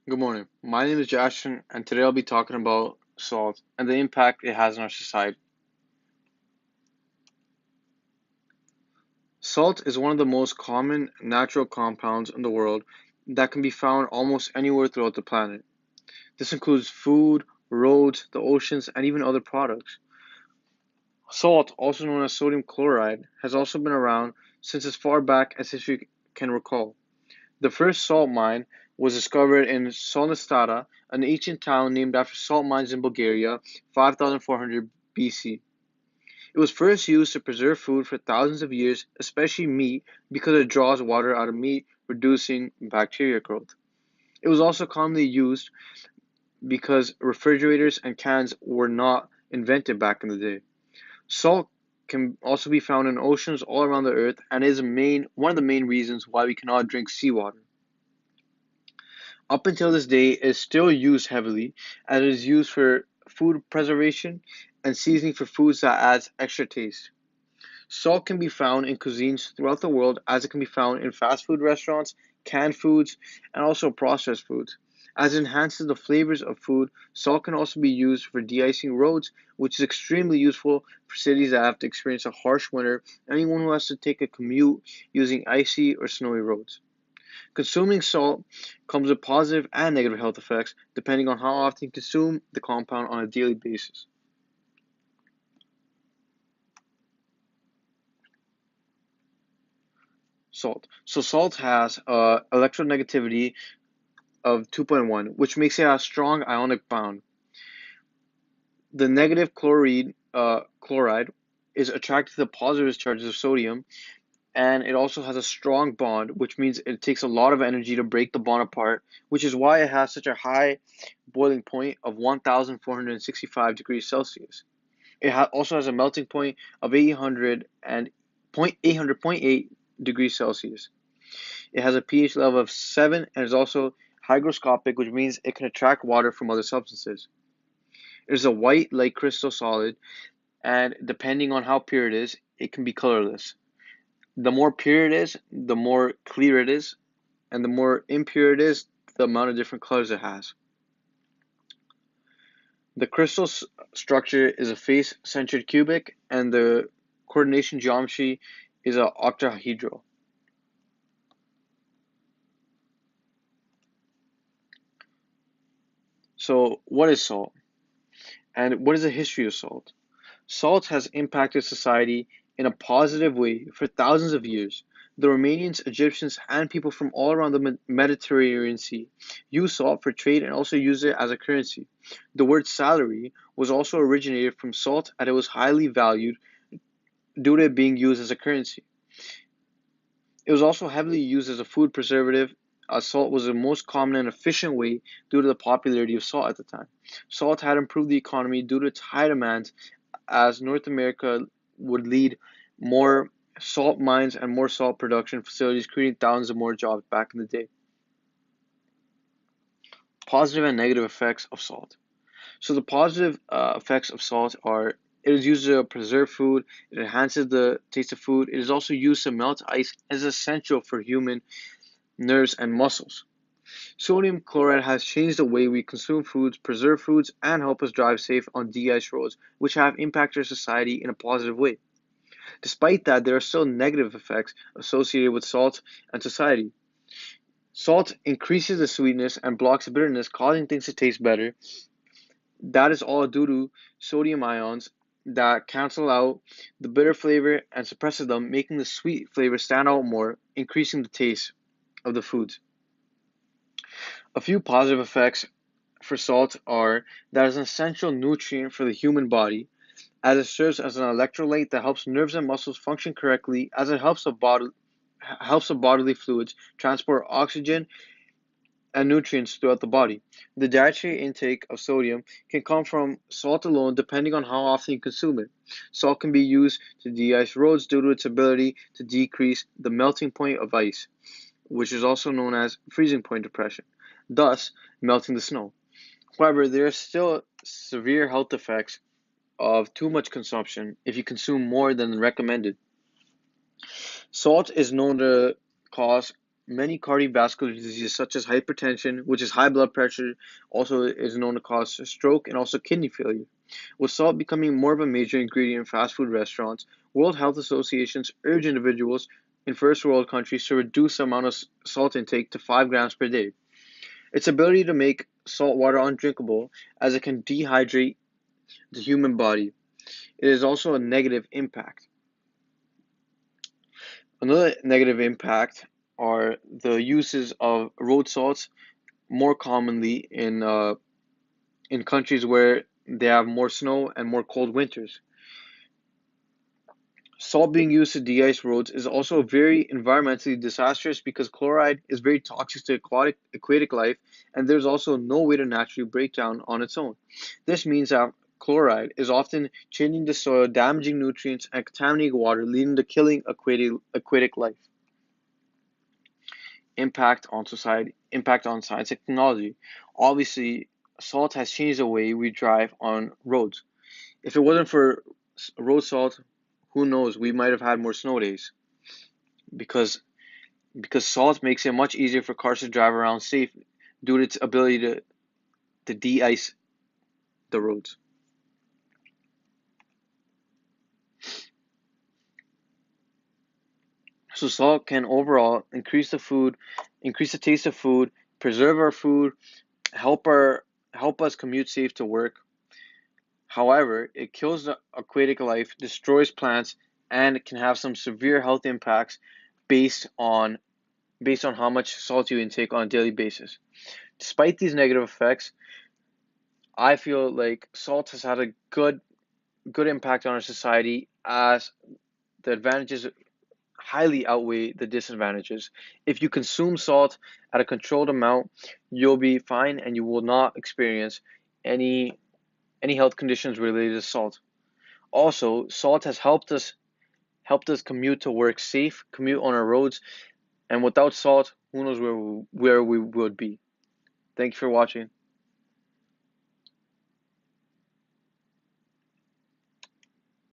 Good morning. My name is Jashin, and today I'll be talking about salt and the impact it has on our society. Salt is one of the most common natural compounds in the world that can be found almost anywhere throughout the planet. This includes food, roads, the oceans, and even other products. Salt, also known as sodium chloride, has also been around since as far back as history can recall. The first salt mine was discovered in Solnestata, an ancient town named after salt mines in Bulgaria, 5400 BC. It was first used to preserve food for thousands of years, especially meat, because it draws water out of meat, reducing bacteria growth. It was also commonly used because refrigerators and cans were not invented back in the day. Salt can also be found in oceans all around the earth and is one of the main reasons why we cannot drink seawater. Up until this day, it is still used heavily, and it is used for food preservation and seasoning for foods that adds extra taste. Salt can be found in cuisines throughout the world, as it can be found in fast food restaurants, canned foods, and also processed foods. As it enhances the flavors of food, salt can also be used for de-icing roads, which is extremely useful for cities that have to experience a harsh winter, anyone who has to take a commute using icy or snowy roads. Consuming salt comes with positive and negative health effects depending on how often you consume the compound on a daily basis. Salt. So salt has electronegativity of 2.1, which makes it a strong ionic bond. The negative chloride is attracted to the positive charges of sodium, and it also has a strong bond, which means it takes a lot of energy to break the bond apart, which is why it has such a high boiling point of 1465 degrees Celsius. It also has a melting point of 800.8 degrees Celsius. It has a pH level of 7 and is also hygroscopic, which means it can attract water from other substances. It is a white, like crystal solid, and depending on how pure it is, it can be colorless. The more pure it is, the more clear it is, and the more impure it is, the amount of different colors it has. The crystal structure is a face-centered cubic, and the coordination geometry is an octahedral. So, what is salt? And what is the history of salt? Salt has impacted society in a positive way for thousands of years. The Romanians, Egyptians, and people from all around the Mediterranean Sea use salt for trade and also use it as a currency. The word salary was also originated from salt, and it was highly valued due to it being used as a currency. It was also heavily used as a food preservative, as salt was the most common and efficient way due to the popularity of salt at the time. Salt had improved the economy due to its high demand, as North America would lead more salt mines and more salt production facilities, creating thousands of more jobs back in the day. Positive and negative effects of salt. So the positive effects of salt are: it is used to preserve food, it enhances the taste of food, it is also used to melt ice, and is essential for human nerves and muscles. Sodium chloride has changed the way we consume foods, preserve foods, and help us drive safe on de-ice roads, which have impacted our society in a positive way. Despite that, there are still negative effects associated with salt and society. Salt increases the sweetness and blocks the bitterness, causing things to taste better. That is all due to sodium ions that cancel out the bitter flavor and suppresses them, making the sweet flavor stand out more, increasing the taste of the foods. A few positive effects for salt are that it's an essential nutrient for the human body, as it serves as an electrolyte that helps nerves and muscles function correctly, as it helps the bodily fluids transport oxygen and nutrients throughout the body. The dietary intake of sodium can come from salt alone depending on how often you consume it. Salt can be used to de-ice roads due to its ability to decrease the melting point of ice, which is also known as freezing point depression, thus melting the snow. However, there are still severe health effects of too much consumption if you consume more than recommended. Salt is known to cause many cardiovascular diseases such as hypertension, which is high blood pressure, also is known to cause stroke and also kidney failure. With salt becoming more of a major ingredient in fast food restaurants, World Health Associations urge individuals in first world countries to reduce the amount of salt intake to 5 grams per day. Its ability to make salt water undrinkable as it can dehydrate the human body. It is also a negative impact. Another negative impact are the uses of road salts more commonly in countries where they have more snow and more cold winters. Salt being used to de-ice roads is also very environmentally disastrous because chloride is very toxic to aquatic life, and there's also no way to naturally break down on its own. This means that chloride is often changing the soil, damaging nutrients, and contaminating water, leading to killing aquatic life. Impact on science and technology. Obviously, salt has changed the way we drive on roads. If it wasn't for road salt, who knows, we might have had more snow days because salt makes it much easier for cars to drive around safe due to its ability to de-ice the roads. So salt can overall increase the taste of food, preserve our food, help our help us commute safe to work. However, it kills the aquatic life, destroys plants, and can have some severe health impacts based on how much salt you intake on a daily basis. Despite these negative effects, I feel like salt has had a good impact on our society as the advantages highly outweigh the disadvantages. If you consume salt at a controlled amount, you'll be fine and you will not experience any health conditions related to salt. Also, salt has helped us commute to work safe, commute on our roads, and without salt, who knows where we would be. Thank you for watching.